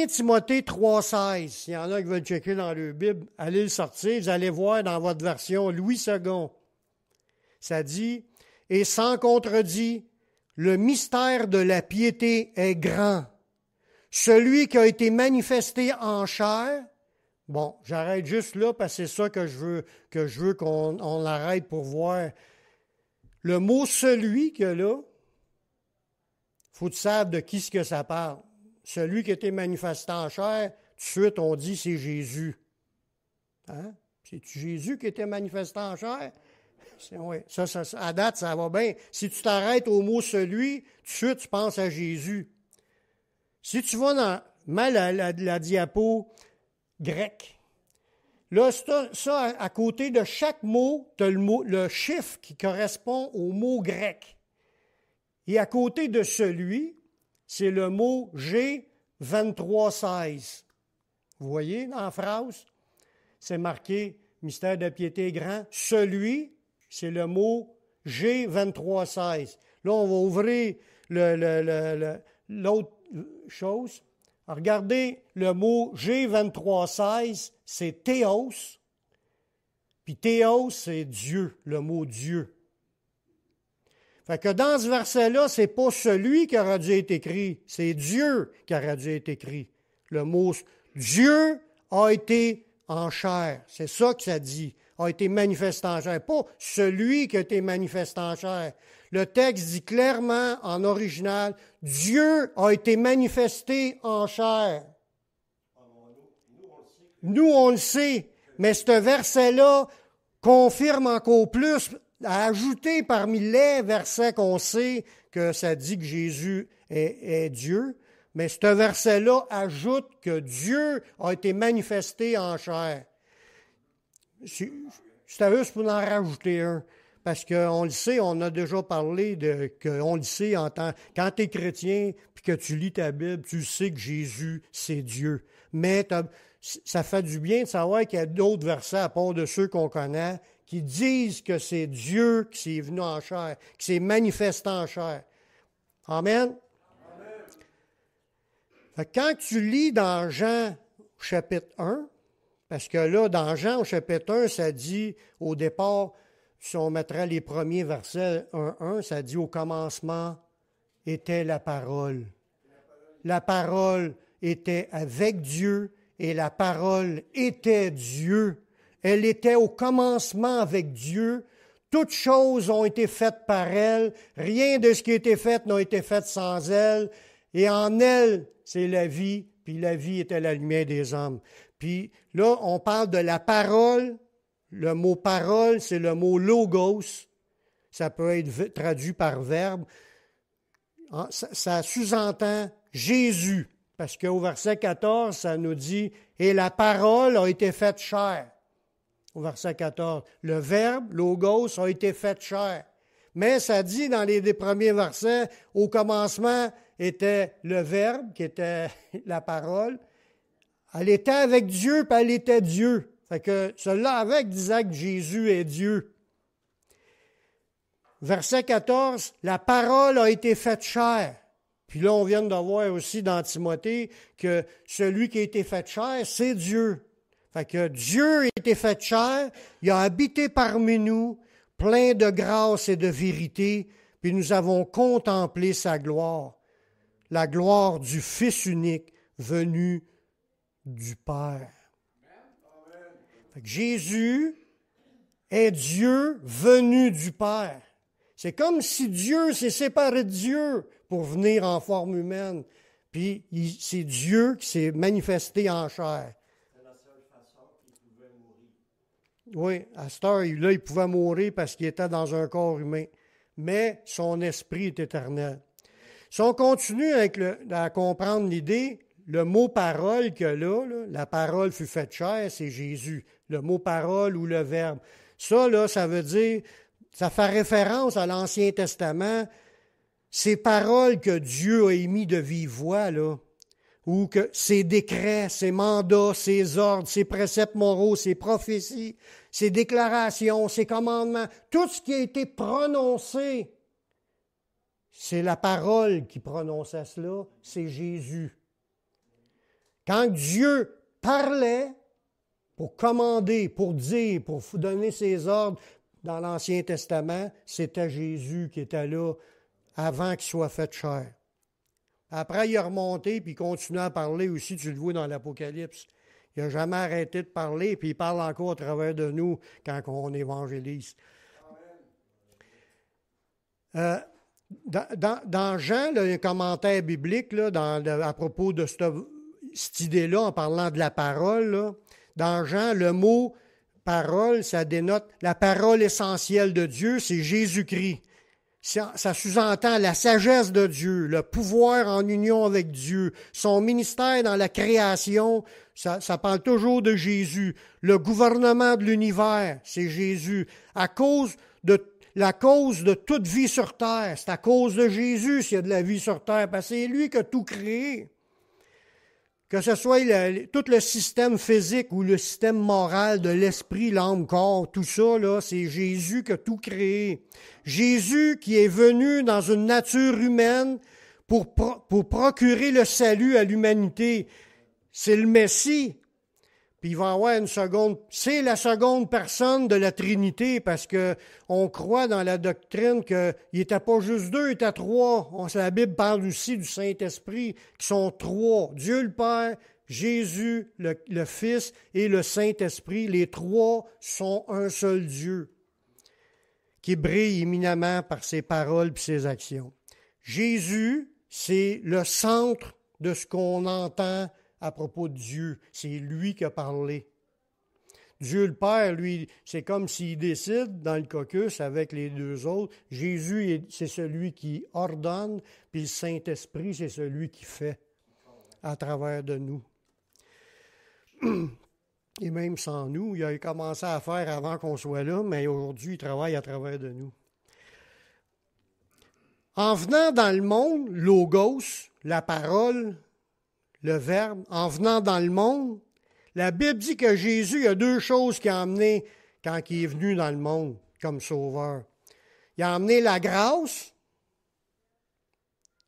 Timothée 3,16, s'il y en a qui veulent checker dans leur Bible, allez le sortir, vous allez voir dans votre version Louis II. Ça dit, « Et sans contredit, le mystère de la piété est grand. Celui qui a été manifesté en chair. » Bon, j'arrête juste là parce que c'est ça que je veux qu'on arrête pour voir. Le mot « celui » qu'il y a là, il faut que tu saches de qui ce que ça parle. Celui qui a été manifesté en chair, tout de suite on dit c'est Jésus. Hein? C'est-tu Jésus qui était manifesté en chair? Oui. Ça, à date, ça va bien. Si tu t'arrêtes au mot « celui », tout de suite tu penses à Jésus. Si tu vas dans la diapo grec, là, ça, à côté de chaque mot, tu as le chiffre qui correspond au mot grec. Et à côté de celui, c'est le mot G2316. Vous voyez dans la phrase? C'est marqué « Mystère de piété grand ». Celui, c'est le mot G2316. Là, on va ouvrir l'autre chose. Regardez, le mot G2316, c'est théos. Puis théos, c'est Dieu, le mot Dieu. Fait que dans ce verset-là, c'est pas celui qui aurait dû être écrit, c'est Dieu qui aurait dû être écrit. Le mot Dieu a été en chair. C'est ça que ça dit, a été manifesté en chair. Pas celui qui a été manifesté en chair. Le texte dit clairement en original, Dieu a été manifesté en chair. Nous, on le sait, mais ce verset-là confirme encore plus, a ajouté parmi les versets qu'on sait que ça dit que Jésus est Dieu, mais ce verset-là ajoute que Dieu a été manifesté en chair. C'est juste pour en rajouter un, parce qu'on le sait, on a déjà parlé qu'on le sait quand tu es chrétien puis que tu lis ta Bible, tu sais que Jésus, c'est Dieu. Mais ça fait du bien de savoir qu'il y a d'autres versets à part de ceux qu'on connaît qui disent que c'est Dieu qui s'est venu en chair, qui s'est manifesté en chair. Amen? Fait que quand tu lis dans Jean chapitre 1, parce que là, dans Jean au chapitre 1, ça dit au départ, si on mettrait les premiers versets 1, ça dit au commencement était la parole. La parole était avec Dieu et la parole était Dieu. Elle était au commencement avec Dieu. Toutes choses ont été faites par elle. Rien de ce qui a été fait n'a été fait sans elle. Et en elle, c'est la vie, puis la vie était la lumière des hommes. Puis là, on parle de la parole. Le mot parole, c'est le mot logos. Ça peut être traduit par verbe. Ça sous-entend Jésus. Parce qu'au verset 14, ça nous dit « Et la parole a été faite chair ». Au verset 14, le verbe, logos, a été fait chair. Mais ça dit dans les premiers versets, au commencement était le verbe, qui était la parole. Elle était avec Dieu, puis elle était Dieu. Fait que cela avec disait que Jésus est Dieu. Verset 14, la parole a été faite chair. Puis là, on vient de voir aussi dans Timothée que celui qui a été fait chair, c'est Dieu. Fait que Dieu a été fait chair, il a habité parmi nous, plein de grâce et de vérité, puis nous avons contemplé sa gloire, la gloire du Fils unique venu du Père. Fait que Jésus est Dieu venu du Père. C'est comme si Dieu s'est séparé de Dieu pour venir en forme humaine. Puis c'est Dieu qui s'est manifesté en chair. C'est la seule façon qu'il pouvait mourir. Oui, à cette heure-là, il pouvait mourir parce qu'il était dans un corps humain. Mais son esprit est éternel. Si on continue à comprendre l'idée, le mot parole que là, la parole fut faite chair, c'est Jésus. Le mot parole ou le verbe. Ça, là, ça veut dire, ça fait référence à l'Ancien Testament, ces paroles que Dieu a émis de vive voix, là, ou que ses décrets, ses mandats, ses ordres, ses préceptes moraux, ses prophéties, ses déclarations, ses commandements, tout ce qui a été prononcé, c'est la parole qui prononçait cela, c'est Jésus. Quand Dieu parlait pour commander, pour dire, pour donner ses ordres dans l'Ancien Testament, c'était Jésus qui était là avant qu'il soit fait chair. Après, il est remonté, puis il continue à parler aussi, tu le vois dans l'Apocalypse. Il n'a jamais arrêté de parler, puis il parle encore à travers de nous quand on évangélise. Dans Jean, là, un commentaire biblique là, à propos de cette idée-là, en parlant de la parole, là, dans Jean, le mot parole, ça dénote la parole essentielle de Dieu, c'est Jésus-Christ. Ça sous-entend la sagesse de Dieu, le pouvoir en union avec Dieu, son ministère dans la création, ça parle toujours de Jésus. Le gouvernement de l'univers, c'est Jésus. La cause de toute vie sur terre, c'est à cause de Jésus s'il y a de la vie sur terre, parce que c'est lui qui a tout créé. Que ce soit tout le système physique ou le système moral de l'esprit, l'âme, corps, tout ça, là, c'est Jésus qui a tout créé. Jésus qui est venu dans une nature humaine pour procurer le salut à l'humanité. C'est le Messie. Puis il va y avoir c'est la seconde personne de la Trinité parce que on croit dans la doctrine qu'il n'était pas juste deux, il était trois. La Bible parle aussi du Saint-Esprit qui sont trois. Dieu le Père, Jésus, le Fils et le Saint-Esprit. Les trois sont un seul Dieu qui brille éminemment par ses paroles et ses actions. Jésus, c'est le centre de ce qu'on entend à propos de Dieu. C'est lui qui a parlé. Dieu le Père, lui, c'est comme s'il décide dans le caucus avec les deux autres. Jésus, c'est celui qui ordonne, puis le Saint-Esprit, c'est celui qui fait à travers de nous. Et même sans nous, il a commencé à faire avant qu'on soit là, mais aujourd'hui, il travaille à travers de nous. En venant dans le monde, logos, la parole, le Verbe, en venant dans le monde, la Bible dit que Jésus, il y a deux choses qu'il a amenées quand il est venu dans le monde comme sauveur. Il a amené la grâce,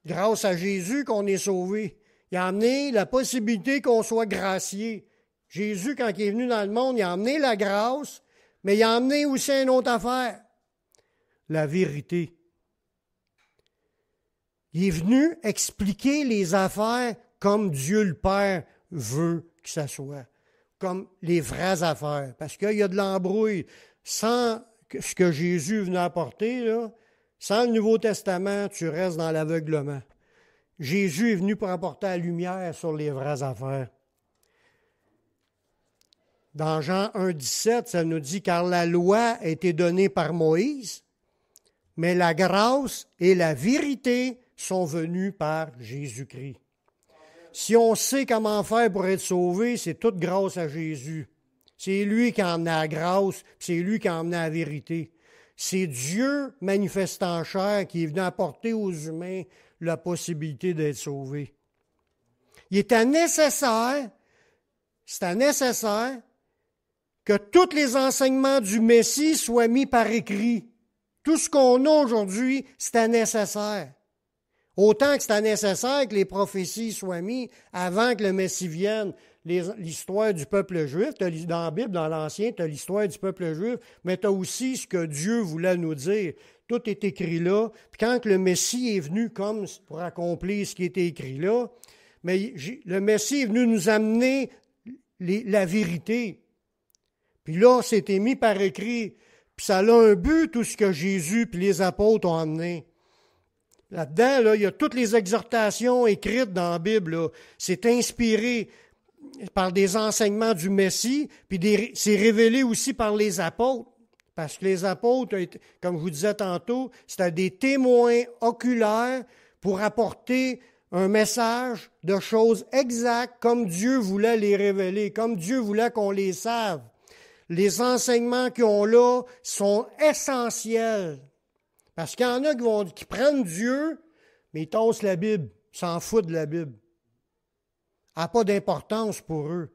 grâce à Jésus qu'on est sauvé. Il a amené la possibilité qu'on soit gracié. Jésus, quand il est venu dans le monde, il a amené la grâce, mais il a amené aussi une autre affaire, la vérité. Il est venu expliquer les affaires comme Dieu le Père veut que ça soit, comme les vraies affaires. Parce qu'il y a de l'embrouille. Sans ce que Jésus venait apporter, là, sans le Nouveau Testament, tu restes dans l'aveuglement. Jésus est venu pour apporter la lumière sur les vraies affaires. Dans Jean 1,17, ça nous dit « Car la loi a été donnée par Moïse, mais la grâce et la vérité sont venues par Jésus-Christ. » Si on sait comment faire pour être sauvé, c'est toute grâce à Jésus. C'est lui qui a emmené la grâce, c'est lui qui a emmené la vérité. C'est Dieu manifesté en chair qui est venu apporter aux humains la possibilité d'être sauvés. Il était nécessaire c'était nécessaire que tous les enseignements du Messie soient mis par écrit. Tout ce qu'on a aujourd'hui, c'était nécessaire. Autant que c'était nécessaire que les prophéties soient mises avant que le Messie vienne. L'histoire du peuple juif, dans la Bible, dans l'Ancien, tu as l'histoire du peuple juif, mais tu as aussi ce que Dieu voulait nous dire. Tout est écrit là. Puis quand le Messie est venu comme pour accomplir ce qui était écrit là, mais le Messie est venu nous amener la vérité. Puis là, c'était mis par écrit. Puis ça a un but, tout ce que Jésus puis les apôtres ont amené. Là-dedans, là, il y a toutes les exhortations écrites dans la Bible. Là. C'est inspiré par des enseignements du Messie, puis c'est révélé aussi par les apôtres. Parce que les apôtres, comme je vous disais tantôt, c'était des témoins oculaires pour apporter un message de choses exactes comme Dieu voulait les révéler, comme Dieu voulait qu'on les sache. Les enseignements qu'ils ont là sont essentiels. Parce qu'il y en a qui prennent Dieu, mais ils tassent la Bible, ils s'en foutent de la Bible. Elle n'a pas d'importance pour eux.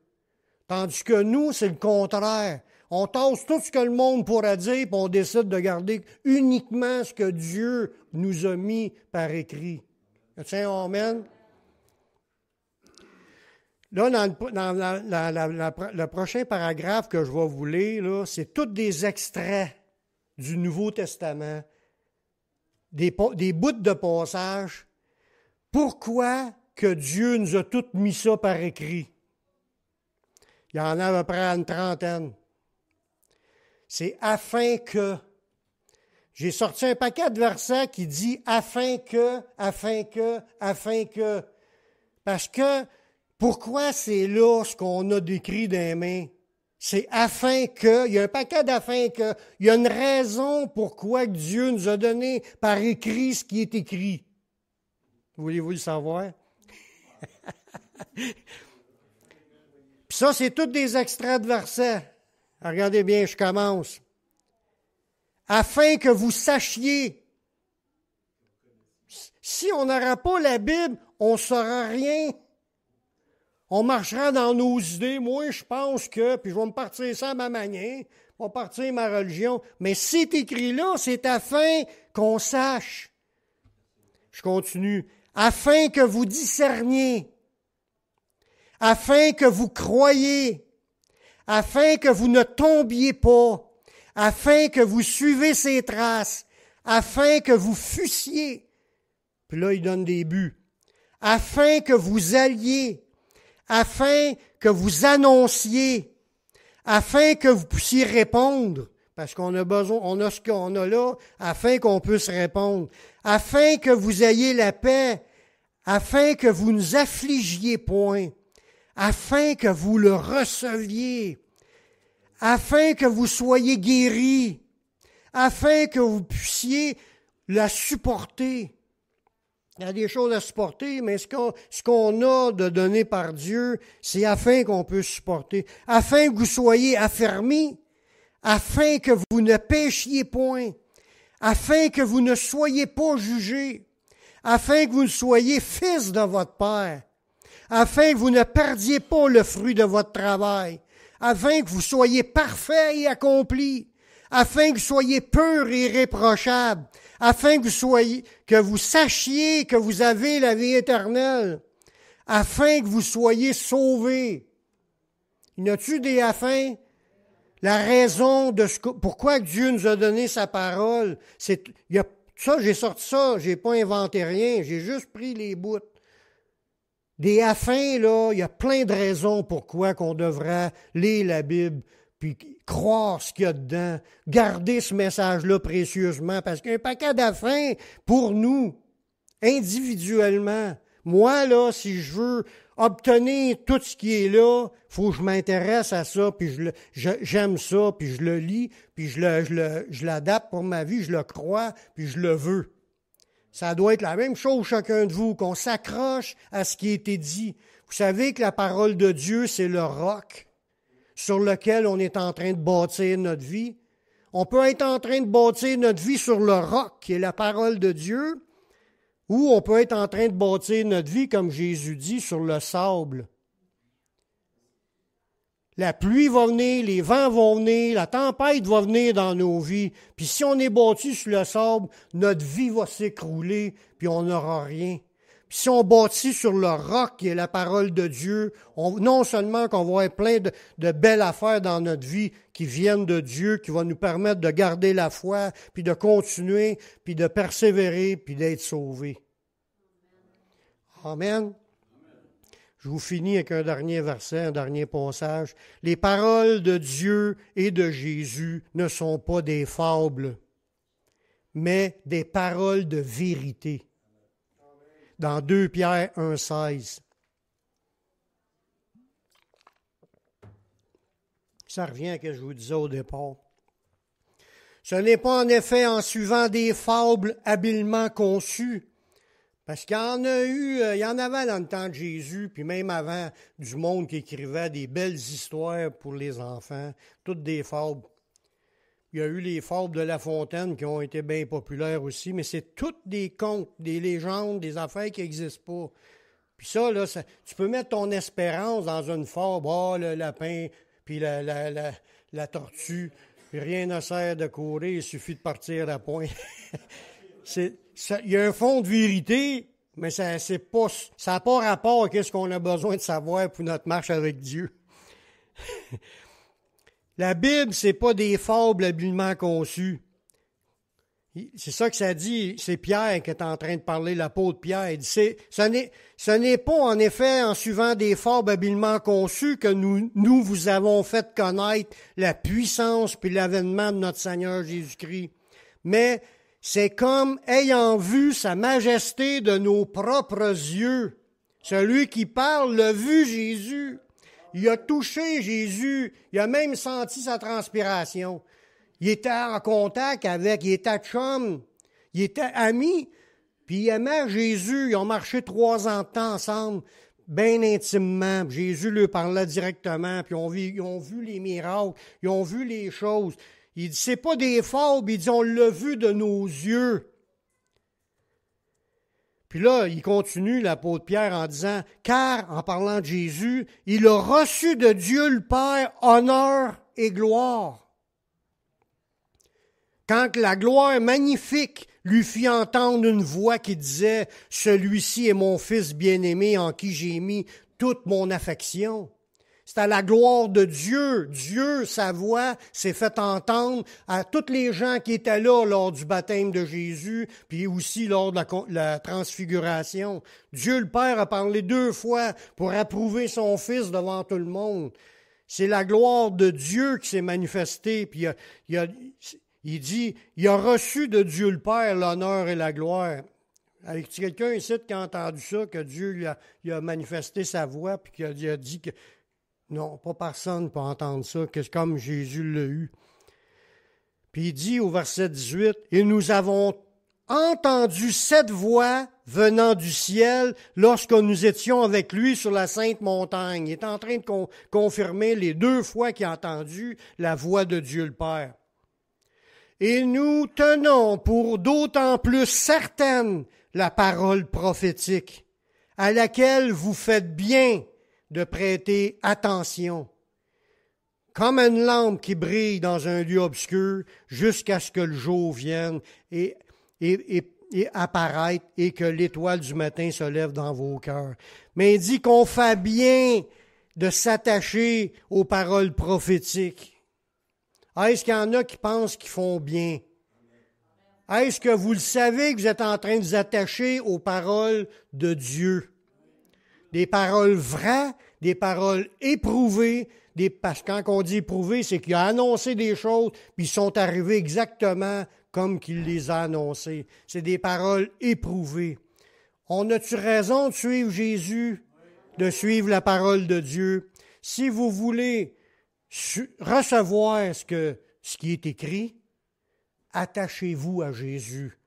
Tandis que nous, c'est le contraire. On tasse tout ce que le monde pourra dire, puis on décide de garder uniquement ce que Dieu nous a mis par écrit. Tiens, amen. Là, dans le prochain paragraphe que je vais vous lire, là, c'est tous des extraits du Nouveau Testament, des bouts de passage. Pourquoi que Dieu nous a tous mis ça par écrit? Il y en a à peu près une trentaine. C'est afin que. J'ai sorti un paquet de versets qui dit afin que. Parce que, pourquoi c'est là ce qu'on a décrit dans les mains? C'est afin que, il y a un paquet d'afin que, il y a une raison pourquoi Dieu nous a donné par écrit ce qui est écrit. Voulez-vous le savoir? Puis ça, c'est tous des extraits de versets. Regardez bien, je commence. Afin que vous sachiez. Si on n'aura pas la Bible, on ne saura rien. On marchera dans nos idées. Moi, je pense que, puis je vais me partir ça à ma manière, je vais partir ma religion. Mais c'est écrit là, c'est afin qu'on sache. Je continue. Afin que vous discerniez. Afin que vous croyiez. Afin que vous ne tombiez pas. Afin que vous suivez ses traces. Afin que vous fussiez. Puis là, il donne des buts. Afin que vous alliez. Afin que vous annonciez, afin que vous puissiez répondre, parce qu'on a besoin, on a ce qu'on a là, afin qu'on puisse répondre, afin que vous ayez la paix, afin que vous ne affligiez point, afin que vous le receviez, afin que vous soyez guéris, afin que vous puissiez la supporter. Il y a des choses à supporter, mais ce qu'on a de donné par Dieu, c'est afin qu'on puisse supporter, afin que vous soyez affermis, afin que vous ne péchiez point, afin que vous ne soyez pas jugés, afin que vous ne soyez fils de votre Père, afin que vous ne perdiez pas le fruit de votre travail, afin que vous soyez parfaits et accomplis, afin que vous soyez purs et irréprochables, afin que vous sachiez que vous avez la vie éternelle, afin que vous soyez sauvés. Y en a-tu des afin? La raison de pourquoi Dieu nous a donné sa parole, j'ai sorti ça, j'ai pas inventé rien, j'ai juste pris les bouts. Des afins, là, il y a plein de raisons pourquoi qu'on devrait lire la Bible, puis croire ce qu'il y a dedans, garder ce message-là précieusement, parce qu'il y a un paquet d'afins pour nous, individuellement. Moi, là, si je veux obtenir tout ce qui est là, il faut que je m'intéresse à ça, puis j'aime ça, puis je le lis, puis je l'adapte pour ma vie, je le crois, puis je le veux. Ça doit être la même chose chacun de vous, qu'on s'accroche à ce qui a été dit. Vous savez que la parole de Dieu, c'est le roc sur lequel on est en train de bâtir notre vie. On peut être en train de bâtir notre vie sur le roc, qui est la parole de Dieu, ou on peut être en train de bâtir notre vie, comme Jésus dit, sur le sable. La pluie va venir, les vents vont venir, la tempête va venir dans nos vies. Puis si on est bâti sur le sable, notre vie va s'écrouler, puis on n'aura rien. Puis si on bâtit sur le roc qui est la parole de Dieu, non seulement qu'on va avoir plein de belles affaires dans notre vie qui viennent de Dieu, qui vont nous permettre de garder la foi, puis de continuer, puis de persévérer, puis d'être sauvés. Amen. Je vous finis avec un dernier verset, un dernier passage. Les paroles de Dieu et de Jésus ne sont pas des fables, mais des paroles de vérité. Dans 2 Pierre 1,16. Ça revient à ce que je vous disais au départ. Ce n'est pas en effet en suivant des fables habilement conçues, parce qu'il y en a eu, il y en avait dans le temps de Jésus, puis même avant, du monde qui écrivait des belles histoires pour les enfants, toutes des fables. Il y a eu les fables de La Fontaine qui ont été bien populaires aussi, mais c'est toutes des contes, des légendes, des affaires qui n'existent pas. Puis ça, là, tu peux mettre ton espérance dans une fable, le lapin, puis la tortue, puis rien ne sert de courir, il suffit de partir à point. Il y a un fond de vérité, mais ça n'a pas rapport à ce qu'on a besoin de savoir pour notre marche avec Dieu. La Bible, c'est pas des fables habilement conçues. C'est ça que ça dit. C'est Pierre qui est en train de parler, l'apôtre Pierre. Il dit, ce n'est pas en effet en suivant des fables habilement conçues que nous vous avons fait connaître la puissance puis l'avènement de notre Seigneur Jésus-Christ. Mais c'est comme ayant vu sa majesté de nos propres yeux. Celui qui parle l'a vu Jésus. Il a touché Jésus. Il a même senti sa transpiration. Il était en contact avec, il était chum, il était ami, puis il aimait Jésus. Ils ont marché 3 ans de temps ensemble, bien intimement. Jésus lui parlait directement, puis ils ont vu les miracles, ils ont vu les choses. Il dit, c'est pas des fables, il dit, on l'a vu de nos yeux. Puis là, il continue, l'apôtre Pierre, en disant, car, en parlant de Jésus, il a reçu de Dieu le Père honneur et gloire. Quand la gloire magnifique lui fit entendre une voix qui disait, « Celui-ci est mon Fils bien-aimé en qui j'ai mis toute mon affection. » C'est à la gloire de Dieu. Dieu, sa voix, s'est fait entendre à tous les gens qui étaient là lors du baptême de Jésus, puis aussi lors de la transfiguration. Dieu le Père a parlé 2 fois pour approuver son Fils devant tout le monde. C'est la gloire de Dieu qui s'est manifestée, puis il dit, il a reçu de Dieu le Père l'honneur et la gloire. Avec quelqu'un ici qui a entendu ça, que Dieu il a manifesté sa voix, puis qu'il a dit que non, pas personne ne peut entendre ça, que c'est comme Jésus l'a eu. Puis il dit au verset 18, « Et nous avons entendu cette voix venant du ciel lorsque nous étions avec lui sur la sainte montagne. » Il est en train de confirmer les 2 fois qu'il a entendu la voix de Dieu le Père. « Et nous tenons pour d'autant plus certaine la parole prophétique, à laquelle vous faites bien de prêter attention, comme une lampe qui brille dans un lieu obscur jusqu'à ce que le jour vienne et apparaître et que l'étoile du matin se lève dans vos cœurs. » Mais il dit qu'on fait bien de s'attacher aux paroles prophétiques. Est-ce qu'il y en a qui pensent qu'ils font bien? Est-ce que vous le savez que vous êtes en train de vous attacher aux paroles de Dieu? Des paroles vraies, des paroles éprouvées, parce que quand on dit éprouvées, c'est qu'il a annoncé des choses, puis ils sont arrivés exactement comme qu'il les a annoncées. C'est des paroles éprouvées. On a-tu raison de suivre Jésus, de suivre la parole de Dieu? Si vous voulez recevoir ce qui est écrit, attachez-vous à Jésus.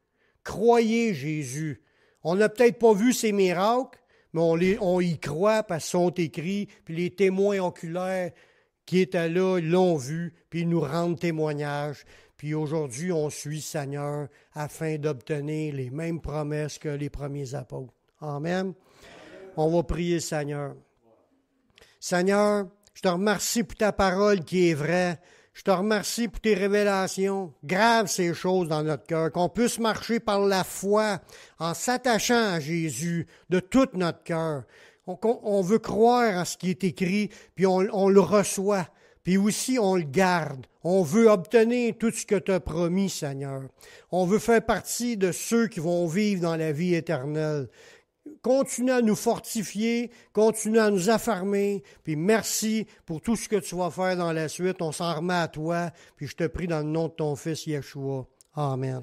Croyez Jésus. On n'a peut-être pas vu ses miracles, mais on y croit parce qu'ils sont écrits, puis les témoins oculaires qui étaient là, ils l'ont vu, puis ils nous rendent témoignage. Puis aujourd'hui, on suit le Seigneur afin d'obtenir les mêmes promesses que les premiers apôtres. Amen. On va prier le Seigneur. Seigneur, Je te remercie pour ta parole qui est vraie. Je te remercie pour tes révélations. Grave ces choses dans notre cœur, qu'on puisse marcher par la foi en s'attachant à Jésus de tout notre cœur. On veut croire à ce qui est écrit, puis on le reçoit. Puis aussi, on le garde. On veut obtenir tout ce que tu as promis, Seigneur. On veut faire partie de ceux qui vont vivre dans la vie éternelle. Continue à nous fortifier, continue à nous affermer, puis merci pour tout ce que tu vas faire dans la suite. On s'en remet à toi, puis je te prie dans le nom de ton Fils Yeshua. Amen.